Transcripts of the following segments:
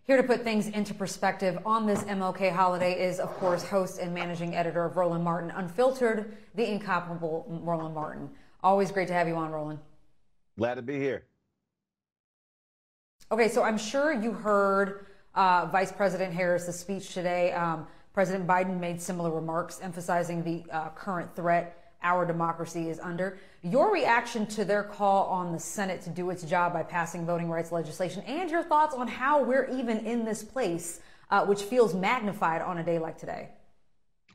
Here to put things into perspective on this MLK holiday is, of course, host and managing editor of Roland Martin Unfiltered, the incomparable Roland Martin. Always great to have you on, Roland. Glad to be here. Okay, so I'm sure you heard Vice President Harris's speech today. President Biden made similar remarks, emphasizing the current threat our democracy is under. Your reaction to their call on the Senate to do its job by passing voting rights legislation, and your thoughts on how we're even in this place, which feels magnified on a day like today.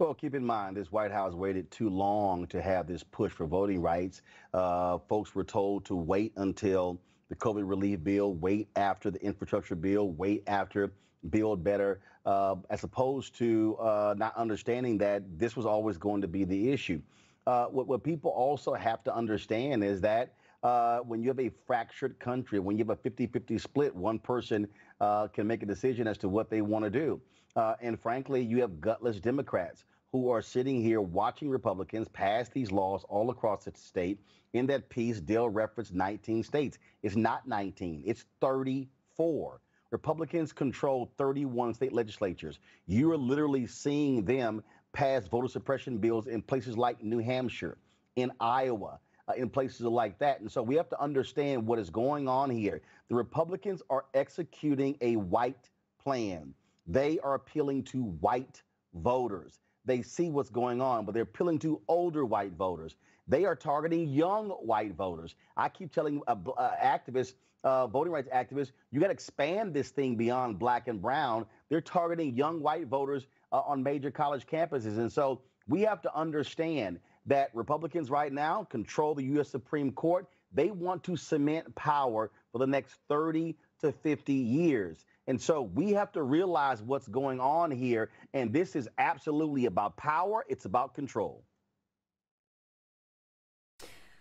Well, keep in mind, this White House waited too long to have this push for voting rights. Folks were told to wait until the COVID relief bill, wait after the infrastructure bill, wait after Build Better, as opposed to not understanding that this was always going to be the issue. What people also have to understand is that when you have a fractured country, when you have a 50-50 split, one person can make a decision as to what they want to do. And frankly, you have gutless Democrats who are sitting here watching Republicans pass these laws all across the state. In that piece, Dale referenced 19 states. It's not 19, it's 34. Republicans control 31 state legislatures. You are literally seeing them pass voter suppression bills in places like New Hampshire, in Iowa, in places like that. And so we have to understand what is going on here. The Republicans are executing a white plan. They are appealing to white voters. They see what's going on, but they're appealing to older white voters. They are targeting young white voters. I keep telling activists, voting rights activists, you got to expand this thing beyond black and brown. They're targeting young white voters on major college campuses. And so we have to understand that Republicans right now control the U.S. Supreme Court. They want to cement power for the next 30 to 50 years. And so we have to realize what's going on here. And this is absolutely about power. It's about control.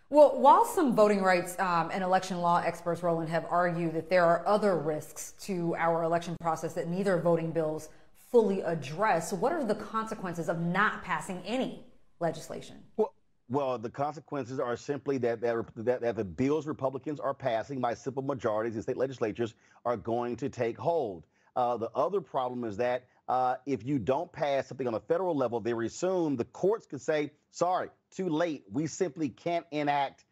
Well, while some voting rights and election law experts, Roland, have argued that there are other risks to our election process that neither voting bills fully address, what are the consequences of not passing any legislation? Well, the consequences are simply that the bills Republicans are passing by simple majorities in state legislatures are going to take hold. The other problem is that if you don't pass something on a federal level, they assume the courts could say, sorry, too late. We simply can't enact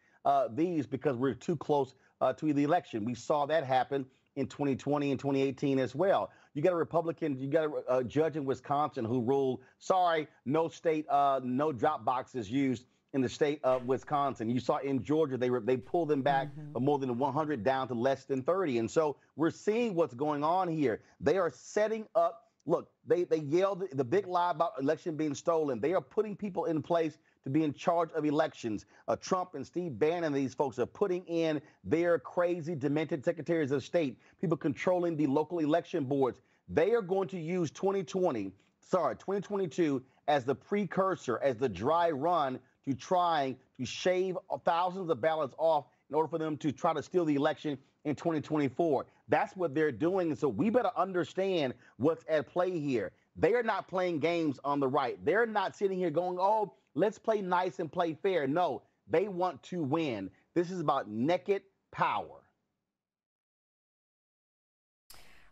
these because we're too close to the election. We saw that happen in 2020 and 2018 as well. You got a Republican, you got a judge in Wisconsin who ruled, sorry, no state, no drop boxes used in the state of Wisconsin. You saw in Georgia, they pulled them back more than 100 down to less than 30. And so we're seeing what's going on here. They are setting up, look, they yelled the big lie about election being stolen. They are putting people in place to be in charge of elections. Trump and Steve Bannon, these folks are putting in their crazy, demented secretaries of state, people controlling the local election boards. They are going to use 2022 as the precursor, as the dry run to trying to shave thousands of ballots off in order for them to try to steal the election in 2024. That's what they're doing. And so we better understand what's at play here. They are not playing games on the right. They're not sitting here going, oh, let's play nice and play fair. No, they want to win. This is about naked power.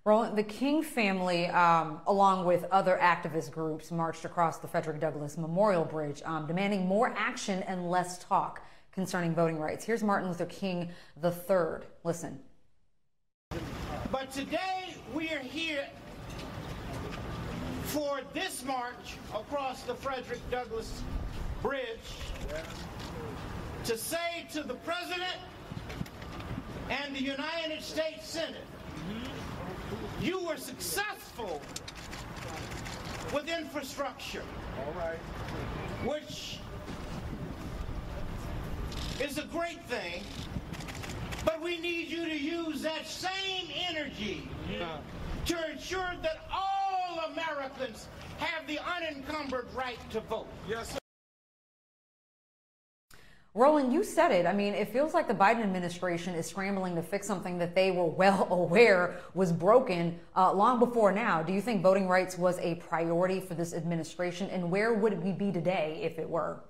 Roland, the King family, along with other activist groups, marched across the Frederick Douglass Memorial Bridge, demanding more action and less talk concerning voting rights. Here's Martin Luther King III. Listen. But today we are here for this march across the Frederick Douglass Bridge to say to the President and the United States Senate, you were successful with infrastructure, which is a great thing, but we need you to use that same energy to ensure that all Americans have the unencumbered right to vote. Yes, sir. Roland, you said it. I mean, it feels like the Biden administration is scrambling to fix something that they were well aware was broken long before now. Do you think voting rights was a priority for this administration, and where would we be today if it were?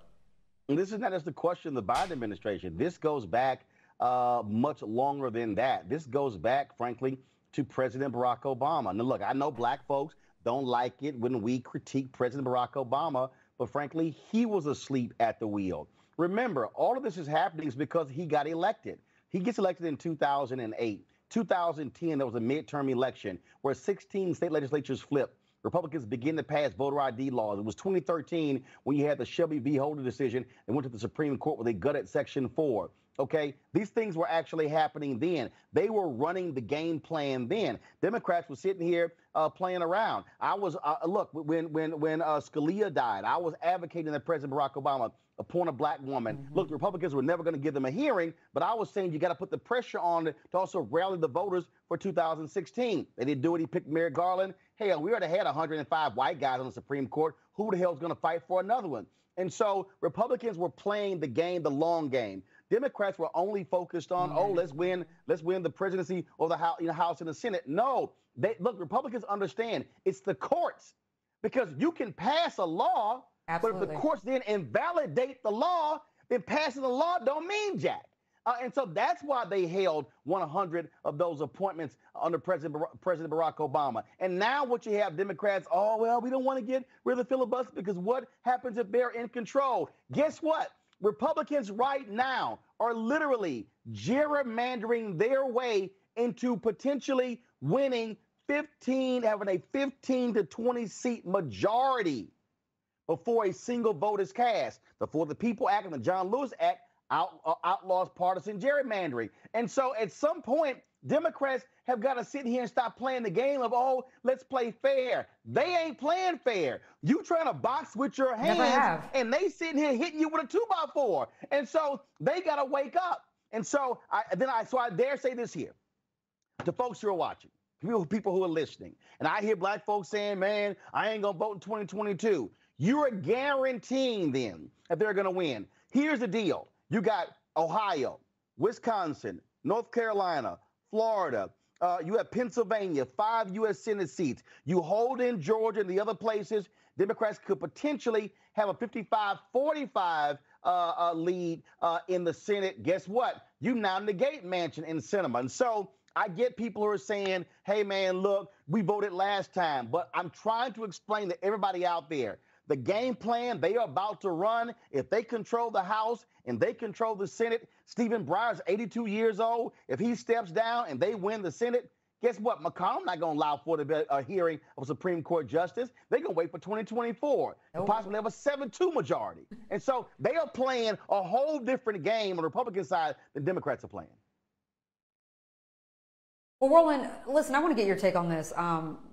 And this is not just the question of the Biden administration. This goes back much longer than that. This goes back, frankly, to President Barack Obama. Now, look, I know black folks don't like it when we critique President Barack Obama, but frankly, he was asleep at the wheel. Remember, all of this is happening is because he got elected. He gets elected in 2008. 2010, there was a midterm election where 16 state legislatures flipped. Republicans begin to pass voter ID laws. It was 2013 when you had the Shelby v. Holder decision and went to the Supreme Court where they gutted Section 4. Okay, these things were actually happening then. They were running the game plan then. Democrats were sitting here playing around. I was look, when Scalia died, I was advocating that President Barack Obama appoint a black woman. Mm-hmm. Look, the Republicans were never going to give them a hearing, but I was saying you got to put the pressure on to also rally the voters for 2016. They didn't do it. He picked Merrick Garland. Hell, we already had 105 white guys on the Supreme Court. Who the hell is going to fight for another one? And so Republicans were playing the game, the long game. Democrats were only focused on, let's win the presidency or the House and the Senate. No, look, Republicans understand it's the courts, because you can pass a law, absolutely, but if the courts then invalidate the law, then passing the law don't mean jack. And so that's why they held 100 of those appointments under President Barack Obama. And now what you have, Democrats, we don't want to get rid of the filibuster because what happens if they're in control? Guess what? Republicans right now are literally gerrymandering their way into potentially winning having a 15 to 20 seat majority before a single vote is cast, before the People Act and the John Lewis Act outlaws partisan gerrymandering. And so at some point, Democrats have got to sit here and stop playing the game of, let's play fair. They ain't playing fair. You trying to box with your hands, and they sitting here hitting you with a 2x4. And so they got to wake up. And so I dare say this here to folks who are watching, people who are listening. And I hear black folks saying, man, I ain't going to vote in 2022. You're guaranteeing them that they're going to win. Here's the deal. You got Ohio, Wisconsin, North Carolina, Florida. You have Pennsylvania, 5 U.S. Senate seats. You hold in Georgia and the other places. Democrats could potentially have a 55-45 lead in the Senate. Guess what? You now negate Manchin and Sinema. And so I get people who are saying, hey, man, look, we voted last time. But I'm trying to explain to everybody out there, the game plan they are about to run, if they control the House and they control the Senate, Stephen Breyer's 82 years old. If he steps down and they win the Senate, guess what? McConnell's not going to allow for a hearing of a Supreme Court justice. They're going to wait for 2024 to possibly have a 7-2 majority. And so they are playing a whole different game on the Republican side than Democrats are playing. Well, Roland, listen, I want to get your take on this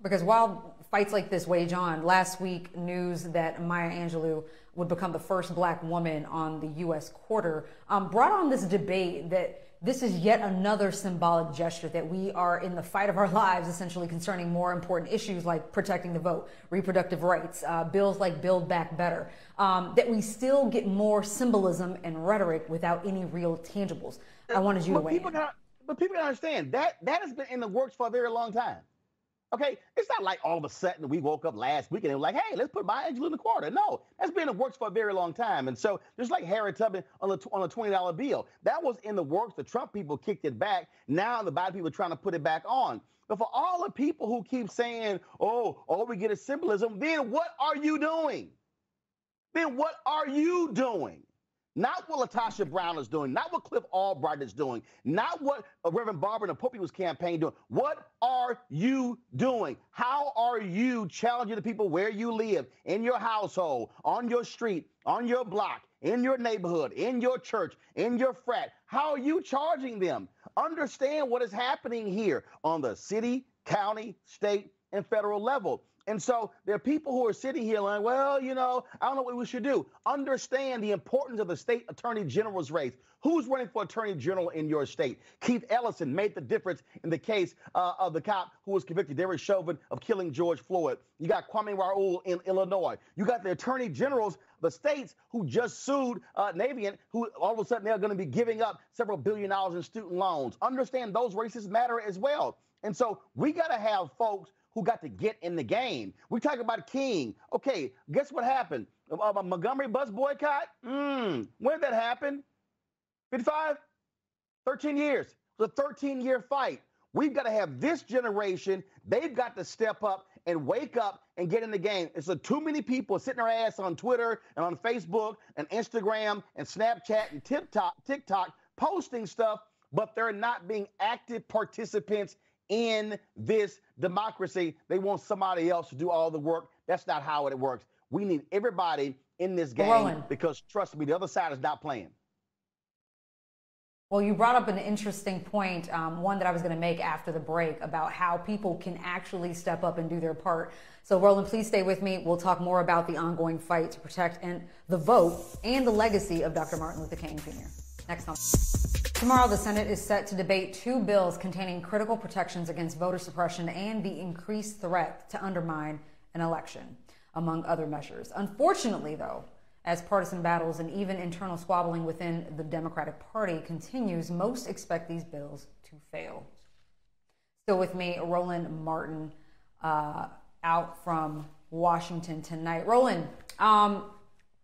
because while fights like this wage on, last week news that Maya Angelou would become the first black woman on the U.S. quarter brought on this debate that this is yet another symbolic gesture that we are in the fight of our lives, essentially concerning more important issues like protecting the vote, reproductive rights, bills like Build Back Better, that we still get more symbolism and rhetoric without any real tangibles. I wanted you to weigh in. But people don't understand that has been in the works for a very long time. Okay, it's not like all of a sudden we woke up last week and they were like, hey, let's put Maya Angelou in the quarter. No, that's been in the works for a very long time. And so just like Harriet Tubman on a $20 bill, that was in the works. The Trump people kicked it back. Now the Biden people are trying to put it back on. But for all the people who keep saying, all we get is symbolism, then what are you doing? Then what are you doing? Not what LaTosha Brown is doing, not what Cliff Albright is doing, not what Reverend Barber and the Pope People's campaign doing. What are you doing? How are you challenging the people where you live, in your household, on your street, on your block, in your neighborhood, in your church, in your frat? How are you charging them? Understand what is happening here on the city, county, state, and federal level. And so there are people who are sitting here like, well, I don't know what we should do. Understand the importance of the state attorney general's race. Who's running for attorney general in your state? Keith Ellison made the difference in the case of the cop who was convicted, Derek Chauvin, of killing George Floyd. You got Kwame Raoul in Illinois. You got the attorney generals, the states who just sued Navient, who all of a sudden they're going to be giving up several $1 billion in student loans. Understand those races matter as well. And so we got to have folks who got to get in the game. We talk about King. Okay, guess what happened? Montgomery bus boycott? When did that happen? 55? 13 years. It was a 13-year fight. We've got to have this generation. They've got to step up and wake up and get in the game. It's too many people sitting their ass on Twitter and on Facebook and Instagram and Snapchat and TikTok posting stuff, but they're not being active participants in this democracy. They want somebody else to do all the work. That's not how it works. We need everybody in this game, Roland, because trust me, the other side is not playing. well, you brought up an interesting point, one that I was going to make after the break, about how people can actually step up and do their part. So, Roland, please stay with me. We'll talk more about the ongoing fight to protect the vote and the legacy of Dr. Martin Luther King Jr. Next time. Tomorrow, the Senate is set to debate 2 bills containing critical protections against voter suppression and the increased threat to undermine an election, among other measures. Unfortunately, though, as partisan battles and even internal squabbling within the Democratic Party continues, most expect these bills to fail. Still with me, Roland Martin, out from Washington tonight. Roland,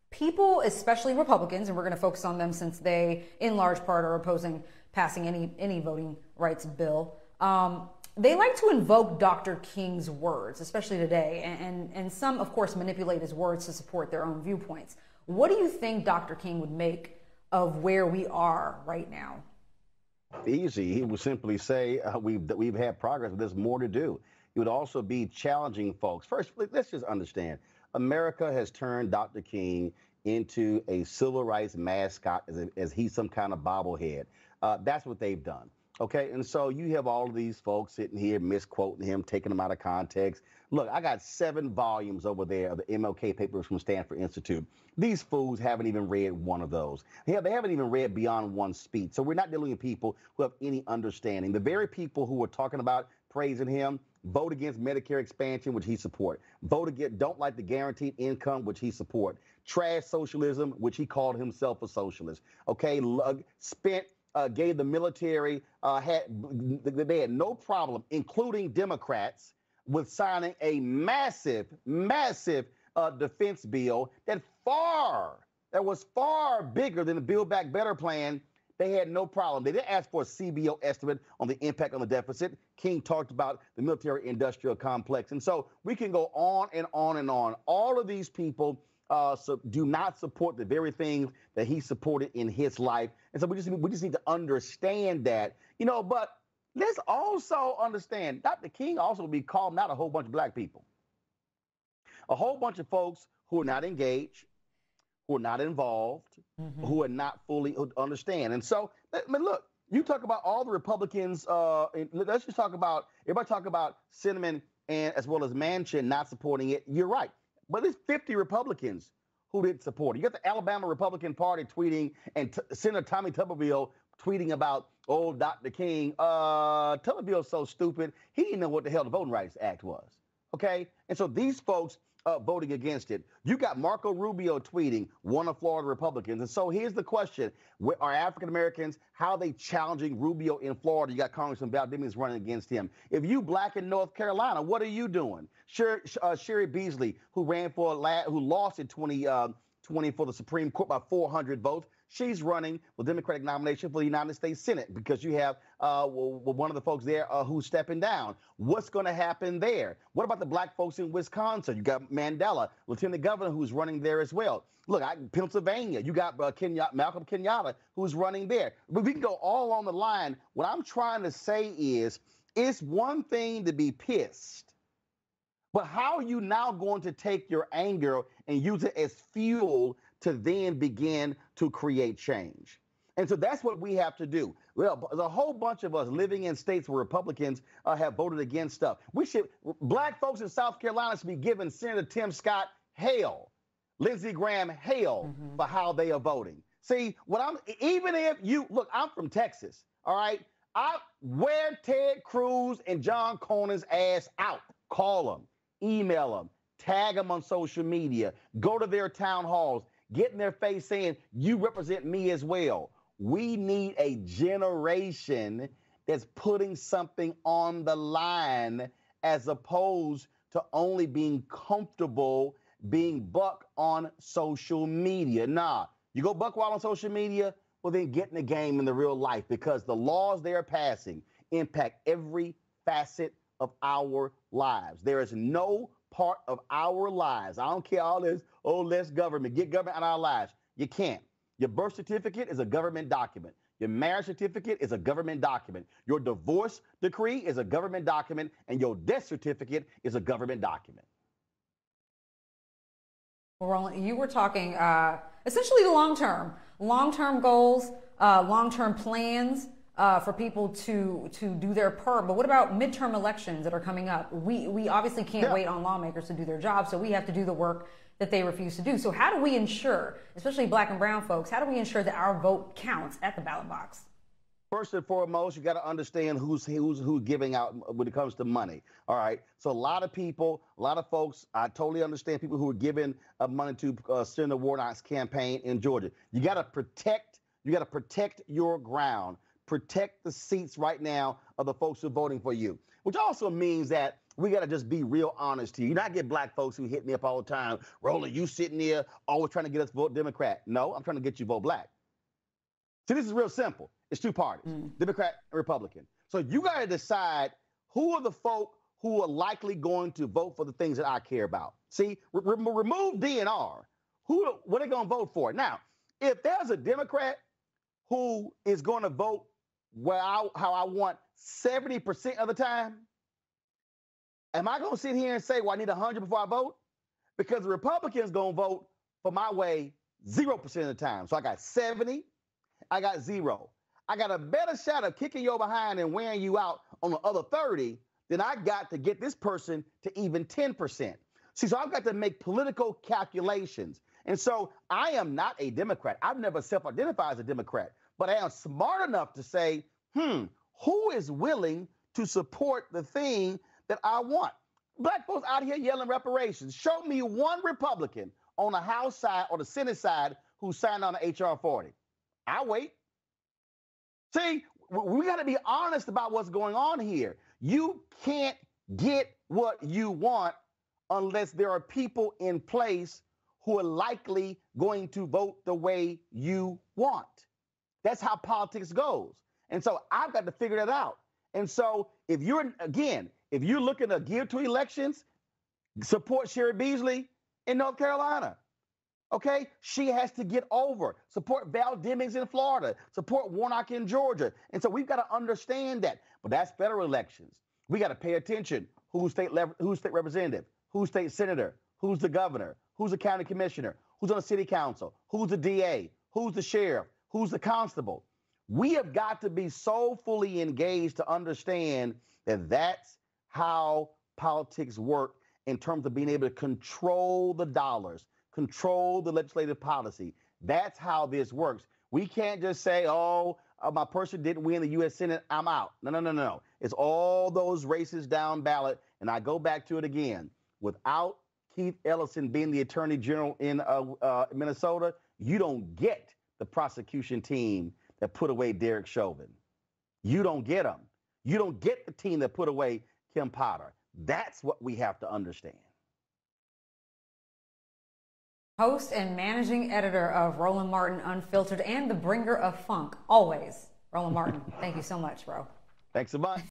people, especially Republicans, and we're going to focus on them since they, in large part, are opposing passing any voting rights bill. They like to invoke Dr. King's words, especially today, and some, of course, manipulate his words to support their own viewpoints. What do you think Dr. King would make of where we are right now? Easy. He would simply say we've had progress, but there's more to do. It would also be challenging folks. First, let's just understand, America has turned Dr. King into a civil rights mascot as he's some kind of bobblehead. That's what they've done. Okay, and so you have all of these folks sitting here misquoting him, taking him out of context. Look, I got 7 volumes over there of the MLK papers from Stanford Institute. These fools haven't even read one of those. They haven't even read Beyond One Speech. So we're not dealing with people who have any understanding. The very people who are talking about praising him vote against Medicare expansion, which he support. Vote against, don't like the guaranteed income, which he support. Trash socialism, which he called himself a socialist. Okay, gave the military, they had no problem, including Democrats, with signing a massive defense bill that was far bigger than the Build Back Better plan. They had no problem. They didn't ask for a CBO estimate on the impact on the deficit. King talked about the military-industrial complex. And so we can go on and on and on. All of these people do not support the very things that he supported in his life. And so we just need to understand that, but let's also understand Dr. King also will be calling out a whole bunch of black people, a whole bunch of folks who are not engaged, who are not involved, who are not fully understand. And so, I mean, look, you talk about all the Republicans, let's just talk about, everybody talk about Sinema and as well as Manchin not supporting it. You're right. But there's 50 Republicans who didn't support it. You got the Alabama Republican Party tweeting and Senator Tommy Tuberville tweeting about, oh, Dr. King. Tuberville's so stupid, he didn't know what the hell the Voting Rights Act was. Okay? And so these folks voting against it. You got Marco Rubio tweeting, one of Florida Republicans. And so here's the question. Are African Americans, how are they challenging Rubio in Florida? You got Congressman Valdez running against him. If you black in North Carolina, what are you doing? Sherry Beasley, who lost in 2020 for the Supreme Court by 400 votes, she's running the Democratic nomination for the United States Senate because you have one of the folks there who's stepping down. What's going to happen there? What about the black folks in Wisconsin? You got Mandela, Lieutenant Governor, who's running there as well. Look, Pennsylvania, you got Malcolm Kenyatta, who's running there. But we can go all on the line. What I'm trying to say is, it's one thing to be pissed, but how are you now going to take your anger and use it as fuel to then begin to create change? And so that's what we have to do. Well, there's a whole bunch of us living in states where Republicans have voted against stuff. Black folks in South Carolina should be giving Senator Tim Scott hell, Lindsey Graham hell for how they are voting. See, even if you, look, I'm from Texas, all right? I wear Ted Cruz and John Cornyn's ass out. Call them, email them, tag them on social media, go to their town halls, get in their face saying, you represent me as well. We need a generation that's putting something on the line as opposed to only being comfortable being buck on social media. Nah, you go buck wild on social media, well then get in the game in the real life, because the laws they're passing impact every facet of our lives. There is no part of our lives. I don't care all this, oh, less government, get government out of our lives. You can't. Your birth certificate is a government document. Your marriage certificate is a government document. Your divorce decree is a government document, and your death certificate is a government document. Well, Roland, you were talking essentially the long-term goals, long-term plans for people to do their part. But what about midterm elections that are coming up? We obviously can't wait on lawmakers to do their job, so we have to do the work that they refuse to do. So how do we ensure, especially black and brown folks, how do we ensure that our vote counts at the ballot box? First and foremost, you got to understand who's giving out when it comes to money. All right. So a lot of people, a lot of folks, I totally understand people who are giving money to Senator Warnock's campaign in Georgia. You got to protect your ground, protect the seats right now of the folks who are voting for you, which also means that we got to just be real honest here. You not get black folks who hit me up all the time. Roland, you sitting there always trying to get us to vote Democrat. No, I'm trying to get you to vote black. See, this is real simple. It's two parties, Democrat and Republican. So you got to decide who are the folk who are likely going to vote for the things that I care about. See, remove DNR. What are they going to vote for? Now, if there's a Democrat who is going to vote how I want 70% of the time, am I going to sit here and say, well, I need 100 before I vote? Because the Republicans going to vote for my way 0% of the time. So I got 70, I got 0. I got a better shot of kicking you behind and wearing you out on the other 30 than I got to get this person to even 10%. See, so I've got to make political calculations. And so I am not a Democrat. I've never self-identified as a Democrat, but I am smart enough to say, who is willing to support the thing that I want? Black folks out here yelling reparations. Show me one Republican on the House side or the Senate side who signed on the H.R. 40. I'll wait. See, we got to be honest about what's going on here. You can't get what you want unless there are people in place who are likely going to vote the way you want. That's how politics goes. And so I've got to figure that out. And so if you're looking to gear to elections, support Sherry Beasley in North Carolina. Okay, she has to get over. Support Val Demings in Florida. Support Warnock in Georgia. And so we've got to understand that. But that's federal elections. We got to pay attention. Who's state representative? Who's state senator? Who's the governor? Who's the county commissioner? Who's on the city council? Who's the DA? Who's the sheriff? Who's the constable? We have got to be so fully engaged to understand that that's how politics work in terms of being able to control the dollars, control the legislative policy. That's how this works. We can't just say, my person didn't win the U.S. Senate, I'm out. No. It's all those races down ballot. And I go back to it again. Without Keith Ellison being the attorney general in Minnesota, you don't get the prosecution team that put away Derek Chauvin. You don't get them. You don't get the team that put away Kim Potter. That's what we have to understand. Host and managing editor of Roland Martin Unfiltered and the bringer of funk, always. Roland Martin, thank you so much, bro. Thanks so much.